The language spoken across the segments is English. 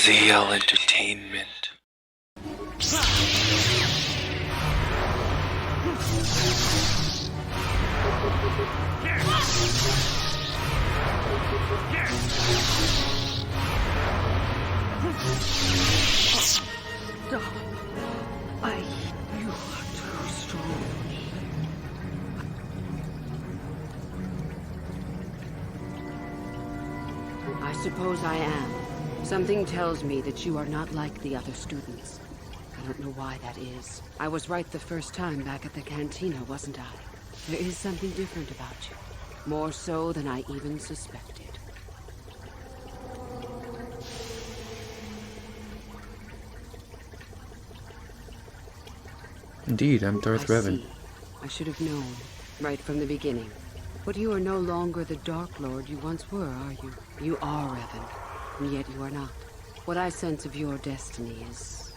ZL Entertainment. Stop. You are too strong for me. I suppose I am. Something tells me that you are not like the other students. I don't know why that is. I was right the first time back at the cantina, wasn't I? There is something different about you. More so than I even suspected. Indeed, I'm Darth Revan. See. I should have known, right from the beginning. But you are no longer the Dark Lord you once were, are you? You are Revan, and yet you are not. What I sense of your destiny is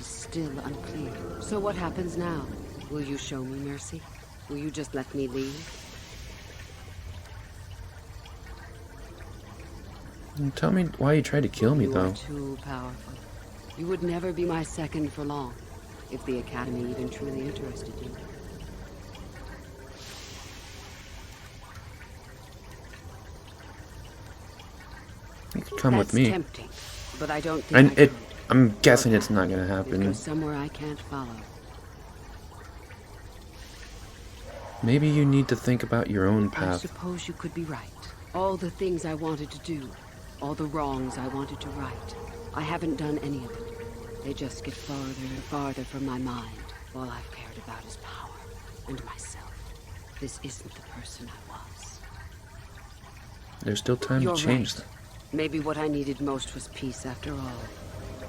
still unclear. So what happens now? Will you show me mercy? Will you just let me leave? Tell me why you tried to kill me, though. You are too powerful. You would never be my second for long, if the Academy even truly interested you. You could come with me. Tempting, but I don't think I'm guessing it's not gonna happen. There's somewhere I can't follow. Maybe you need to think about your own I path. suppose you could be right. All the things I wanted to do, all the wrongs I wanted to right, I haven't done any of it. They just get farther and farther from my mind. All I've cared about is power and myself. This isn't the person I was. There's still time to change that. Maybe what I needed most was peace after all.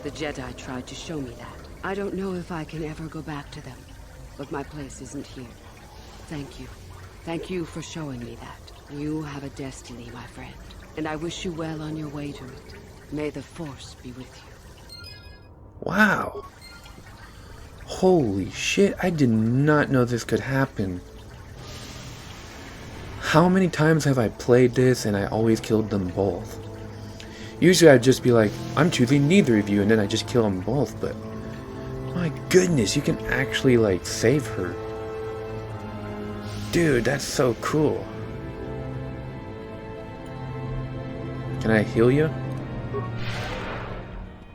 The Jedi tried to show me that. I don't know if I can ever go back to them, but my place isn't here. Thank you. Thank you for showing me that. You have a destiny, my friend, and I wish you well on your way to it. May the Force be with you. Wow. Holy shit, I did not know this could happen. How many times have I played this and I always killed them both? Usually I'd just be like, I'm choosing neither of you, and then I just kill them both, but my goodness, you can actually, like, save her. Dude, that's so cool. Can I heal you?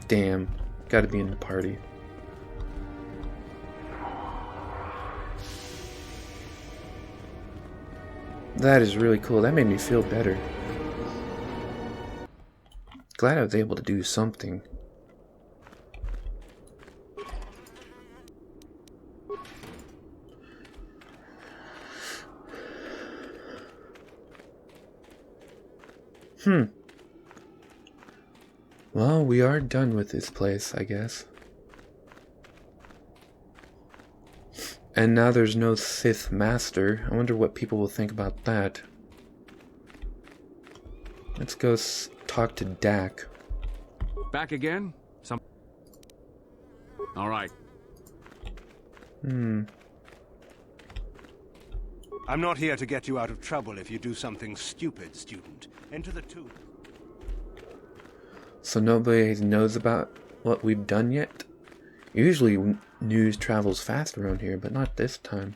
Damn, gotta be in the party. That is really cool. That made me feel better. Glad I was able to do something. Well, we are done with this place, I guess. And now there's no Sith Master. I wonder what people will think about that. Let's go talk to Dak. Back again? All right. I'm not here to get you out of trouble if you do something stupid, student. Enter the tube. So nobody knows about what we've done yet? Usually news travels fast around here, but not this time.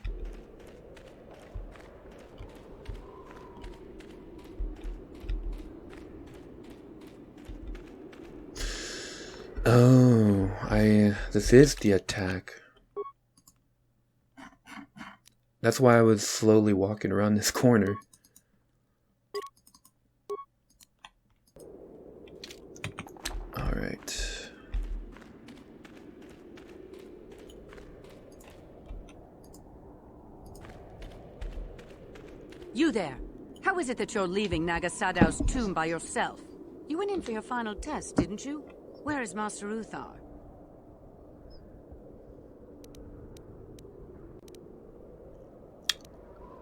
Oh, this is the attack. That's why I was slowly walking around this corner. Alright. You there! How is it that you're leaving Nagasadow's tomb by yourself? You went in for your final test, didn't you? Where is Master Uthar?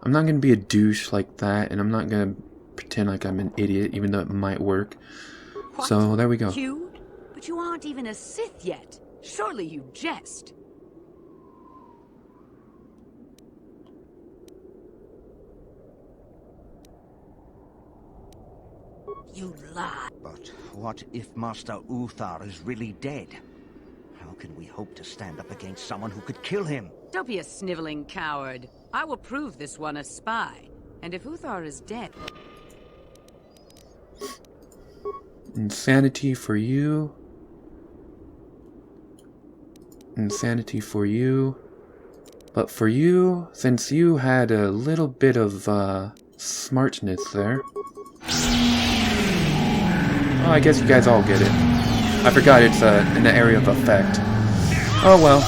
I'm not gonna be a douche like that, and I'm not gonna pretend like I'm an idiot, even though it might work. What? So, there we go. You? But you aren't even a Sith yet. Surely you jest. You lie. But what if Master Uthar is really dead? How can we hope to stand up against someone who could kill him? Don't be a sniveling coward. I will prove this one a spy. And if Uthar is dead... Insanity for you. Insanity for you. But for you, since you had a little bit of smartness there. Oh, I guess you guys all get it. I forgot it's in the area of effect. Oh well.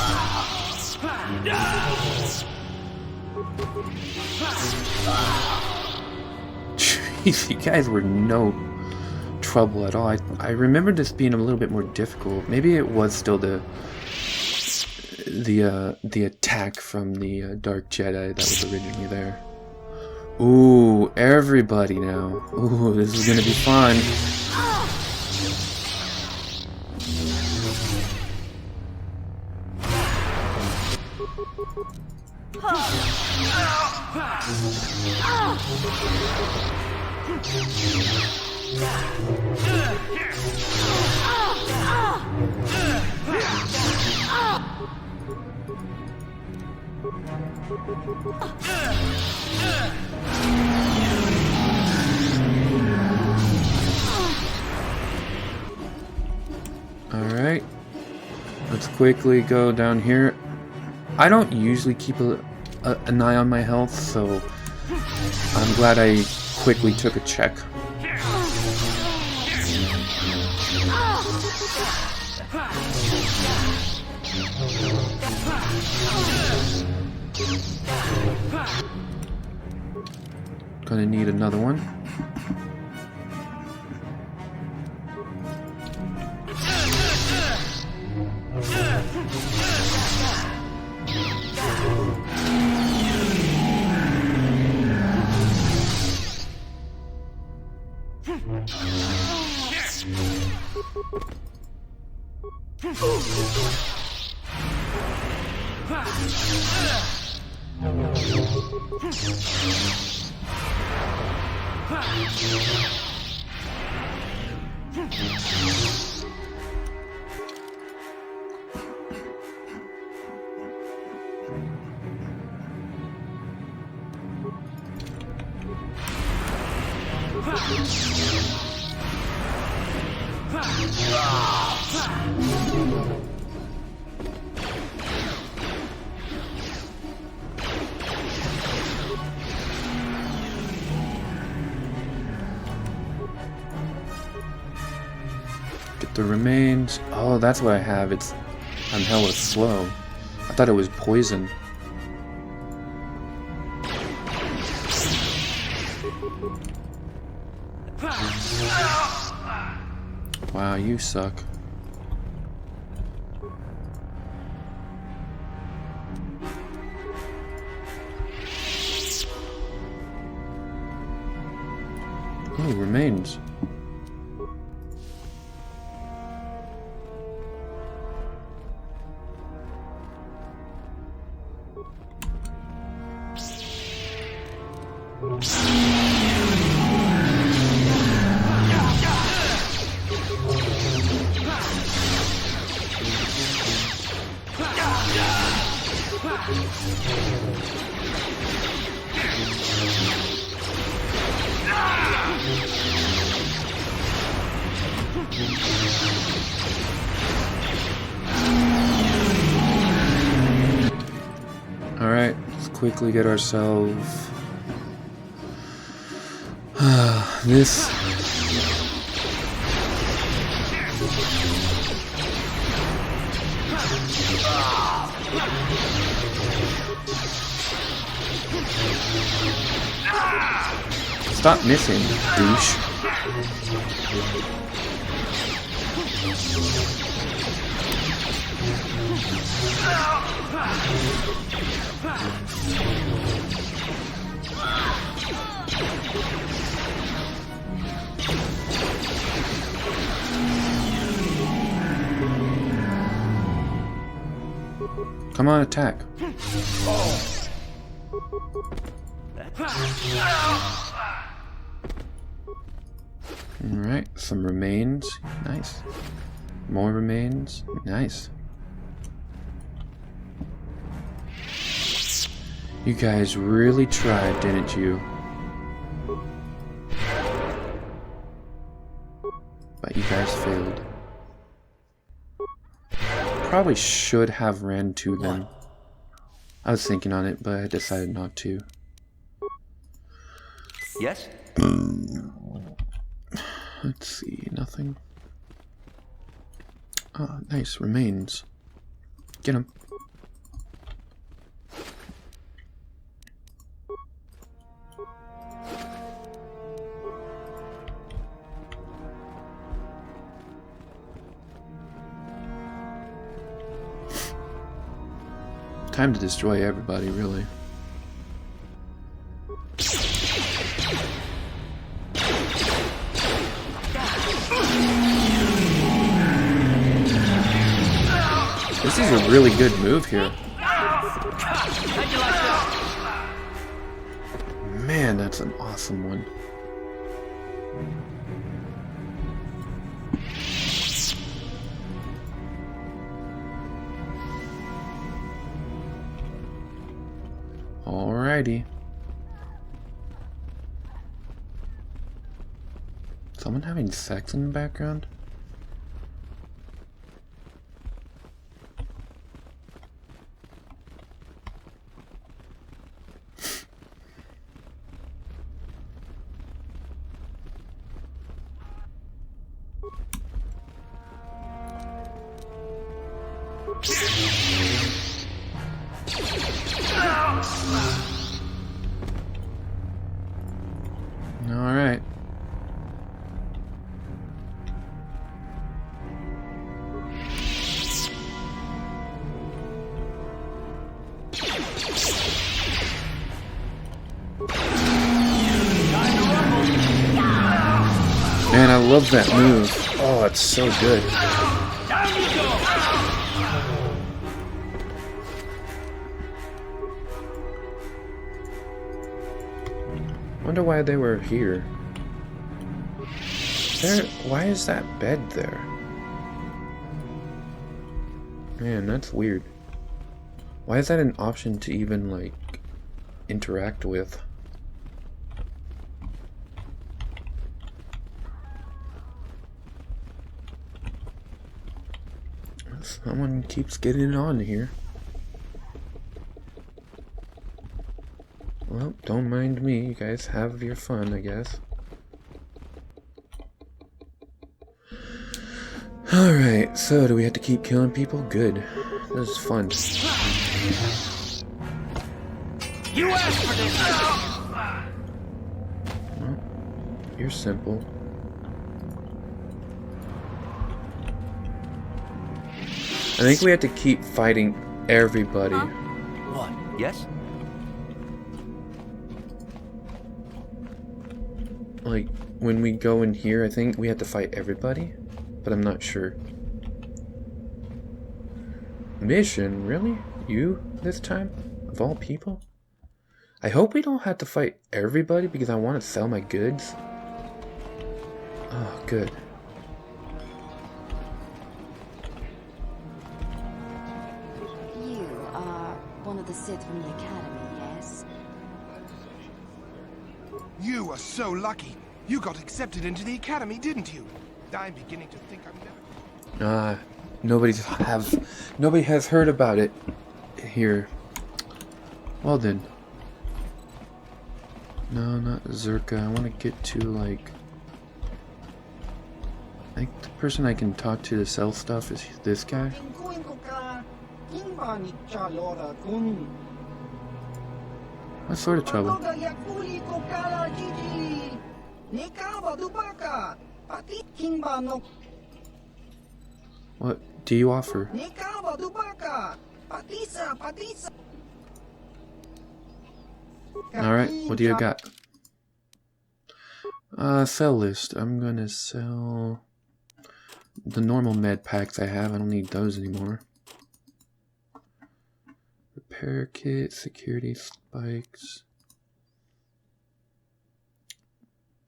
Jeez, you guys were no trouble at all. I remember this being a little bit more difficult. Maybe it was still the attack from the Dark Jedi that was originally there. Ooh, everybody now. Ooh, this is gonna be fun. Alright, let's quickly go down here. I don't usually keep an eye on my health, so I'm glad I quickly took a check. Gonna need another one. Get the remains. Oh, that's what I have. I'm hella slow. I thought it was poison. Wow, you suck. Oh, remains. Alright, let's quickly get ourselves this. Stop missing, douche. Come on, attack. Alright, some remains. Nice. More remains. Nice. You guys really tried, didn't you? But you guys failed. Probably should have ran to them. I was thinking on it, but I decided not to. Yes? Let's see, nothing. Oh, nice, remains. Get him. Time to destroy everybody, really. This is a really good move here. Man, that's an awesome one. Alrighty. Someone having sex in the background? Alright. Man, I love that move. Oh, it's so good. Wonder why they were here. Why is that bed there? Man, that's weird. Why is that an option to even, like, interact with? Someone keeps getting on here. Well, don't mind me. You guys have your fun, I guess. Alright, so do we have to keep killing people? Good. This is fun. You asked for this! Well, you're simple. I think we have to keep fighting everybody. What? Yes? Like, when we go in here, I think we have to fight everybody, but I'm not sure. Mission? Really? You this time? Of all people? I hope we don't have to fight everybody because I want to sell my goods. Oh, good. You are one of the Sith from the Academy, yes? You are so lucky. You got accepted into the Academy, didn't you? I'm beginning to think I'm never... Nobody has heard about it here. Well then. No, not Zerka. I want to get to, like... I think the person I can talk to sell stuff is this guy. What sort of trouble? What do you offer? Alright, what do you got? Sell list. I'm gonna sell the normal med packs I have. I don't need those anymore. Repair kit, security spikes.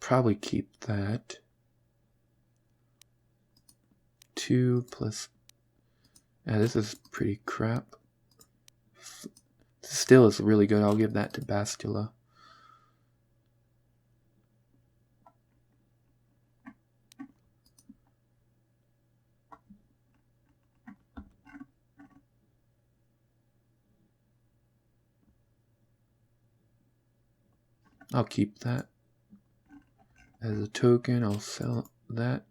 Probably keep that. 2 plus... Yeah, this is pretty crap. Still is really good. I'll give that to Bastila. I'll keep that as a token. I'll sell that.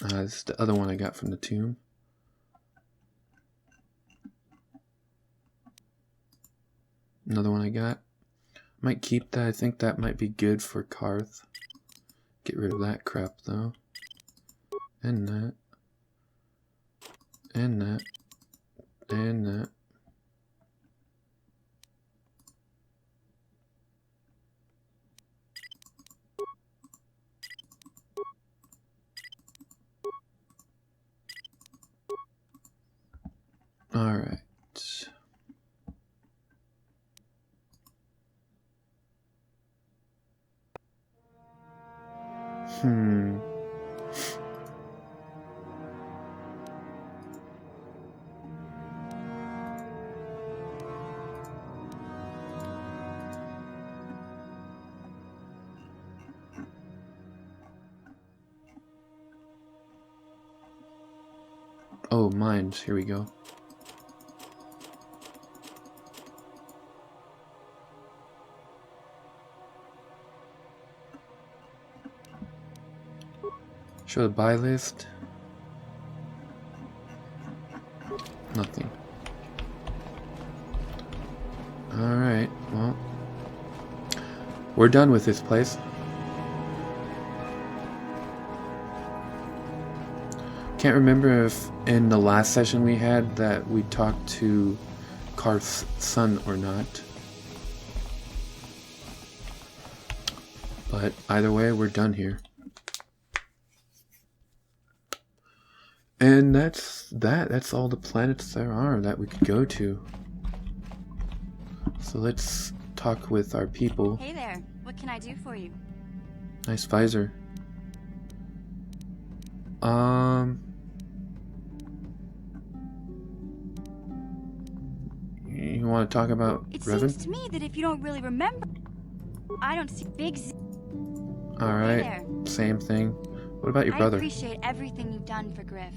This is the other one I got from the tomb. Another one I got. Might keep that. I think that might be good for Carth. Get rid of that crap though. And that. And that. And that. All right. Oh, mines. Here we go. Show the buy list. Nothing. Alright, well. We're done with this place. Can't remember if in the last session we had that we talked to Carth's son or not. But either way, we're done here. And that's that. That's all the planets there are that we could go to. So let's talk with our people. Hey there, what can I do for you? Nice visor. You want to talk about Revan? Seems to me that if you don't really remember, I don't see big Z. Alright, Hey same thing. What about your brother? I appreciate everything you've done for Griff.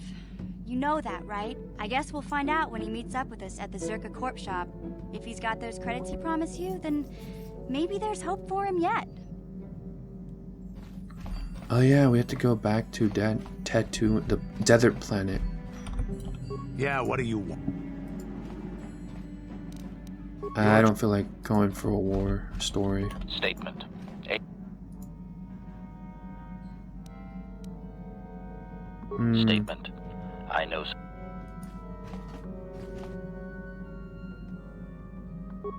You know that, right? I guess we'll find out when he meets up with us at the Zerka Corp shop. If he's got those credits he promised you, then maybe there's hope for him yet. Oh yeah, we have to go back to Tattoo, the desert planet. Yeah, what do you want? I don't feel like going for a war story. Statement. Statement. I know.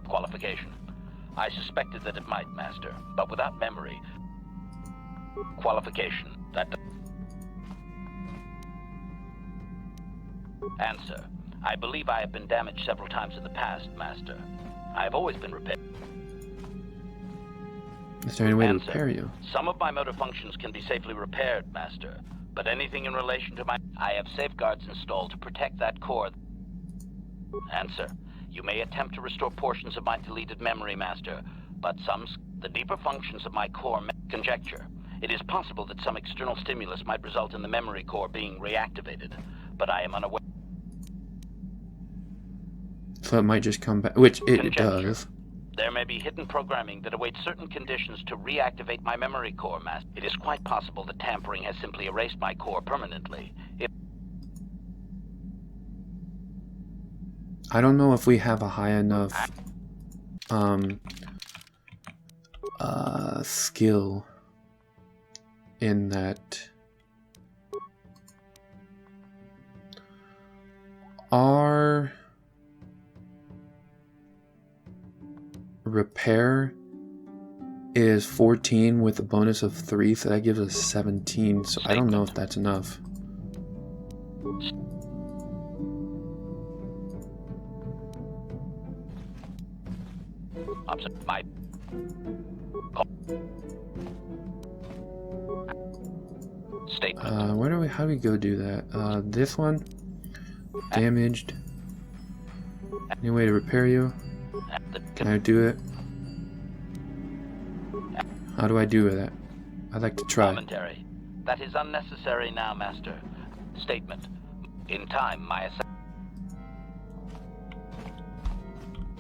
Qualification. I suspected that it might, Master, but without memory. Qualification. That. Answer. I believe I have been damaged several times in the past, Master. I have always been repaired. Is there any way to Answer. repair you? Some of my motor functions can be safely repaired, Master. But anything in relation to my... I have safeguards installed to protect that core. Answer. You may attempt to restore portions of my deleted memory, Master, but the deeper functions of my core conjecture. It is possible that some external stimulus might result in the memory core being reactivated, but I am unaware. So it might just come back, which it Conjecture. does. There may be hidden programming that awaits certain conditions to reactivate my memory core, Master. It is quite possible that tampering has simply erased my core permanently. I don't know if we have a high enough skill in that. Our repair is 14 with a bonus of 3, so that gives us 17. So I don't know if that's enough. My statement. Where do we? How do we go do that? This one damaged. Any way to repair you? Can I do it? How do I do that? I'd like to try. Commentary. That is unnecessary now, Master. Statement. In time, my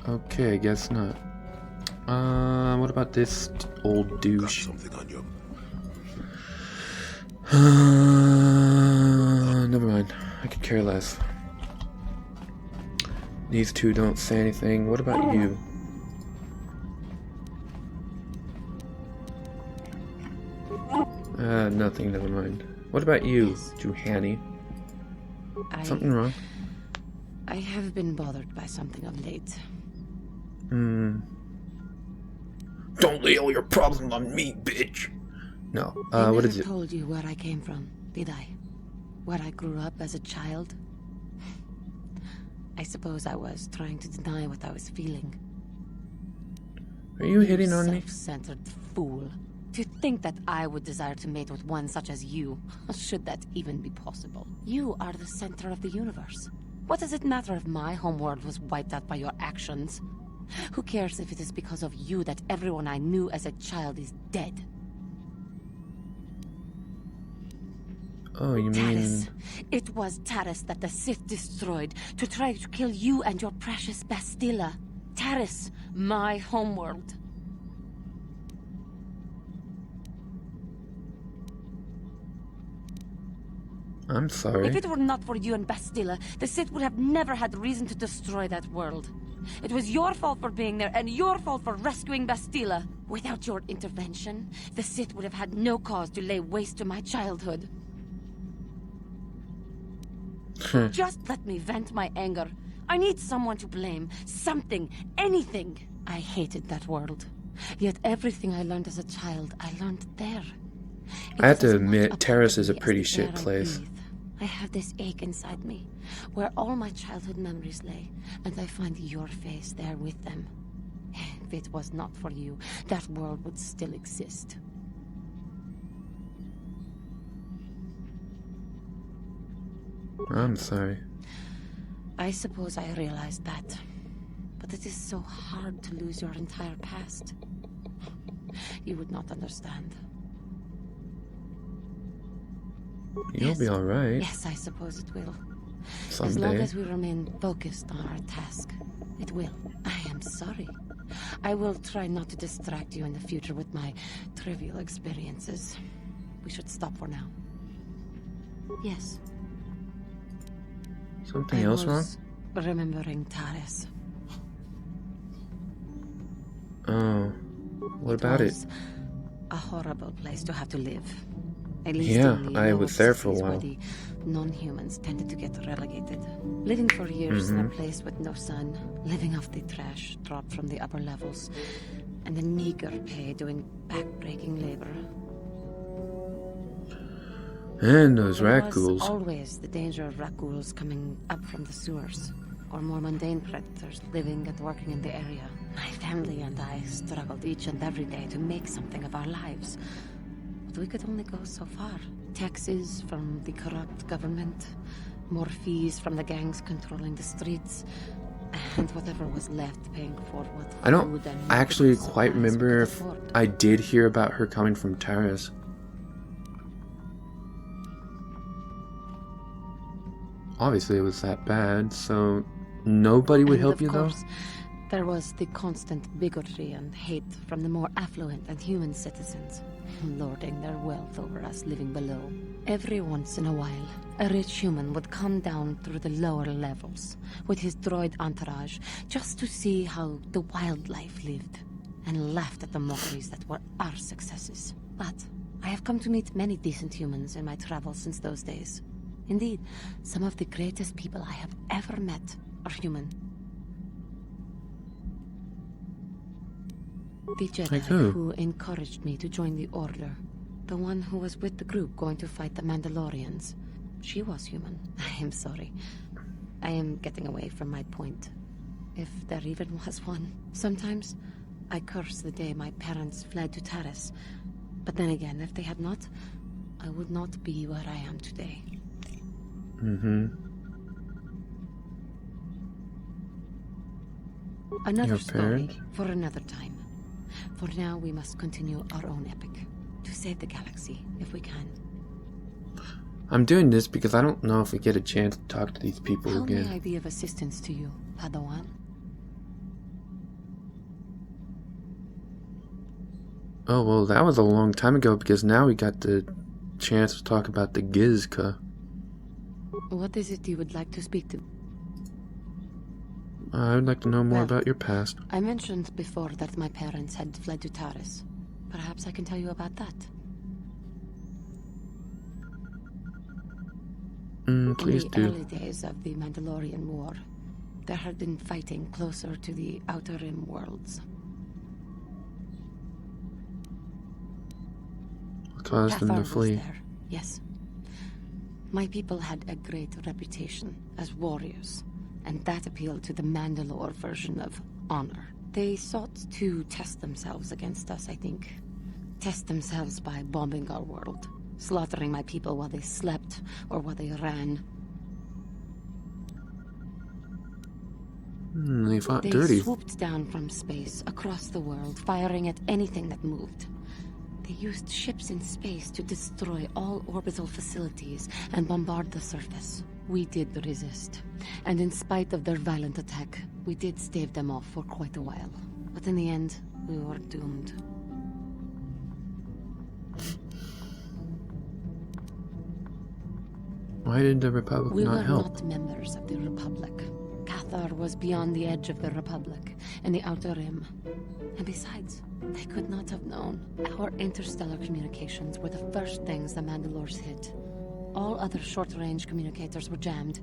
Okay, I guess not. What about this old douche? Never mind. I could care less. These two don't say anything. What about you? Nothing. Never mind. What about you, Juhani? Something wrong? I have been bothered by something of late. Don't lay all your problems on me, bitch. No. I What never is it? told you where I came from, did I? Where I grew up as a child? I suppose I was trying to deny what I was feeling. Are you hitting on me? Self-centered fool. To think that I would desire to mate with one such as you, should that even be possible? You are the center of the universe. What does it matter if my homeworld was wiped out by your actions? Who cares if it is because of you that everyone I knew as a child is dead? Oh, you mean... Taris. It was Taris that the Sith destroyed to try to kill you and your precious Bastilla. Taris, my homeworld. I'm sorry. If it were not for you and Bastilla, the Sith would have never had reason to destroy that world. It was your fault for being there, and your fault for rescuing Bastilla. Without your intervention, the Sith would have had no cause to lay waste to my childhood. Just let me vent my anger. I need someone to blame. Something. Anything. I hated that world. Yet everything I learned as a child, I learned there. I have to admit, Taris is a pretty shit place. I have this ache inside me, where all my childhood memories lay, and I find your face there with them. If it was not for you, that world would still exist. I'm sorry. I suppose I realized that, but it is so hard to lose your entire past. You would not understand. You'll be alright. Yes, I suppose it will. Someday. As long as we remain focused on our task, it will. I am sorry. I will try not to distract you in the future with my trivial experiences. We should stop for now. Yes. Something else wrong? Remembering Taris. Oh. What about it? A horrible place to have to live. At least Yeah, in the I lower was there for a cities while. where the non-humans tended to get relegated. Living for years in a place with no sun, living off the trash dropped from the upper levels, and the meager pay doing back-breaking labor. And those There rat was ghouls. always the danger of rat ghouls coming up from the sewers, or more mundane predators living and working in the area. My family and I struggled each and every day to make something of our lives. But we could only go so far. Taxes from the corrupt government, more fees from the gangs controlling the streets, and whatever was left paying for what I don't food and actually medical quite supplies we remember could if afford. I did hear about her coming from Taris. Obviously it was that bad, so nobody would And help of you though? course, there was the constant bigotry and hate from the more affluent and human citizens, lording their wealth over us living below. Every once in a while, a rich human would come down through the lower levels with his droid entourage just to see how the wildlife lived, and laughed at the mockeries that were our successes. But I have come to meet many decent humans in my travels since those days. Indeed, some of the greatest people I have ever met are human. The Jedi Like who? who encouraged me to join the Order. The one who was with the group going to fight the Mandalorians. She was human. I am sorry. I am getting away from my point. If there even was one. Sometimes I curse the day my parents fled to Taris. But then again, if they had not, I would not be where I am today. Another Your story parents? for another time. For now, we must continue our own epic. To save the galaxy, if we can. I'm doing this because I don't know if we get a chance to talk to these people How again. may I be of assistance to you, Padawan? Oh, well, that was a long time ago because now we got the chance to talk about the Gizka. What is it you would like to speak to? I would like to know more Well, about your past. I mentioned before that my parents had fled to Taris. Perhaps I can tell you about that. Please In the do. early days of the Mandalorian War, there had been fighting closer to the Outer Rim worlds. What caused them to Cathar was flee? there, yes. My people had a great reputation as warriors, and that appealed to the Mandalore version of honor. They sought to test themselves against us, I think. Test themselves by bombing our world, slaughtering my people while they slept or while they ran. They fought They dirty. swooped down from space across the world, firing at anything that moved. They used ships in space to destroy all orbital facilities and bombard the surface. We did resist, and in spite of their violent attack, we did stave them off for quite a while. But in the end, we were doomed. Why did the Republic We not were help? not members of the Republic. Cathar was beyond the edge of the Republic, in the Outer Rim. And besides, they could not have known. Our interstellar communications were the first things the Mandalores hit. All other short-range communicators were jammed.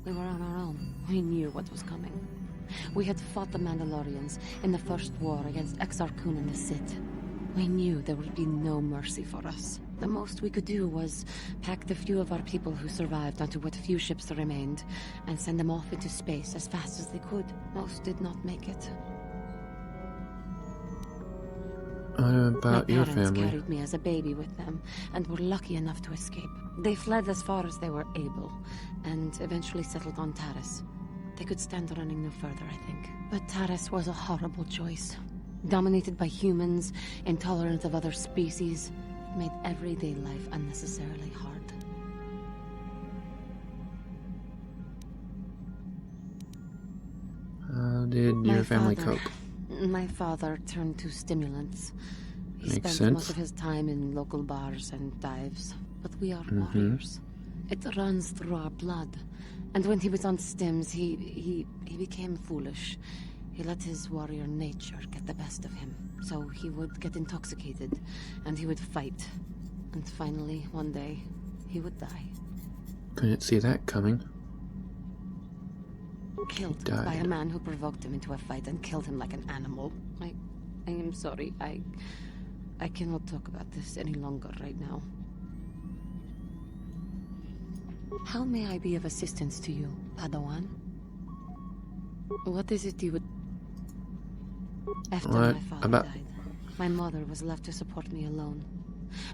We were on our own. We knew what was coming. We had fought the Mandalorians in the first war against Exar Kun and the Sith. We knew there would be no mercy for us. The most we could do was pack the few of our people who survived onto what few ships remained and send them off into space as fast as they could. Most did not make it. What about your My parents family? carried me as a baby with them and were lucky enough to escape. They fled as far as they were able and eventually settled on Taris. They could stand running no further, I think. But Taris was a horrible choice. Dominated by humans, intolerant of other species, it made everyday life unnecessarily hard. How did your family cope? My father turned to stimulants. He Makes spent sense. most of his time in local bars and dives. But we are warriors. It runs through our blood. And when he was on stims, he became foolish. He let his warrior nature get the best of him. So he would get intoxicated, and he would fight. And finally, one day, he would die. Couldn't see that coming. Killed died. by a man who provoked him into a fight and killed him like an animal. I am sorry. I cannot talk about this any longer right now. How may I be of assistance to you, Padawan? What is it you would... After What my father about- died, my mother was left to support me alone.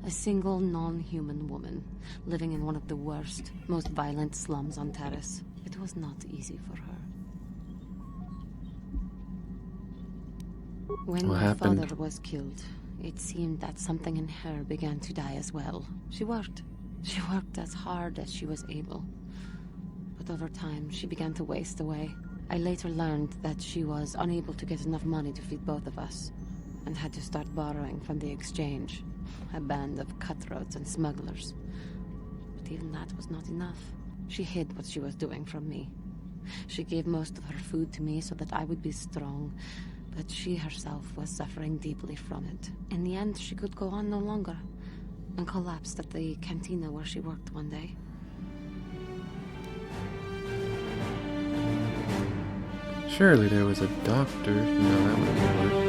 A single non-human woman, living in one of the worst, most violent slums on Taris. It was not easy for her. When What my happened? father was killed, it seemed that something in her began to die as well. She worked. She worked as hard as she was able. But over time, she began to waste away. I later learned that she was unable to get enough money to feed both of us, and had to start borrowing from the exchange, a band of cutthroats and smugglers. But even that was not enough. She hid what she was doing from me. She gave most of her food to me so that I would be strong, but she herself was suffering deeply from it. In the end, she could go on no longer, and collapsed at the cantina where she worked one day. Surely there was a doctor. No, that wouldn't work.